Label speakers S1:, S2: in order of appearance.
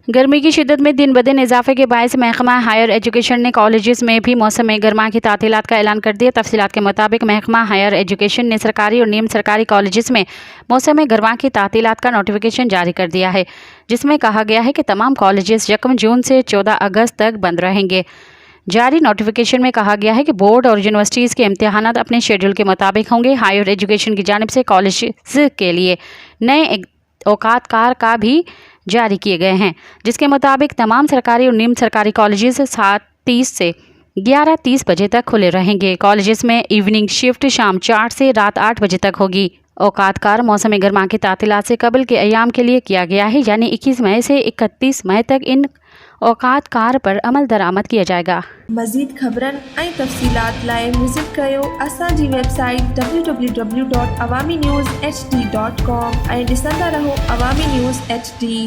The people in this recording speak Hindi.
S1: गर्मी की शिद्दत में दिन ब दिन इजाफे के बायस महकमा हायर एजुकेशन ने कॉलेजेस में भी मौसम गर्मा की तातीलात का ऐलान कर दिया। तफसीलात के मुताबिक महकमा हायर एजुकेशन ने सरकारी और नियम सरकारी कॉलेजेस में मौसम गर्मा की तातीलात का नोटिफिकेशन जारी कर दिया है, जिसमें कहा गया है कि तमाम कॉलेजेस 1 जून से 14 अगस्त तक बंद रहेंगे। जारी नोटिफिकेशन में कहा गया है कि बोर्ड और यूनिवर्सिटीज़ के इम्तिहानात अपने शेड्यूल के मुताबिक होंगे। हायर एजुकेशन की जानिब से कॉलेज के लिए नए औकात कार का भी जारी किए गए हैं, जिसके मुताबिक तमाम सरकारी और निम्न सरकारी कॉलेजेस 7:30 से 11:30 बजे तक खुले रहेंगे। कॉलेजेस में इवनिंग शिफ्ट शाम 4 से रात 8 बजे तक होगी। औकात कार मौसम गर्मा की तातीलात से कबल के अयाम के लिए किया गया है, यानी 21 मई से 31 मई तक इन औकात कार पर अमल दरामद किया जाएगा।
S2: मज़ीद ख़बरन ऐं तफ़सीलात लाइ विज़िट कयो असांजी वेबसाइट www.awamiNewsHD.com ऐं ॾिसंदा रहो अवामी न्यूज़ HD।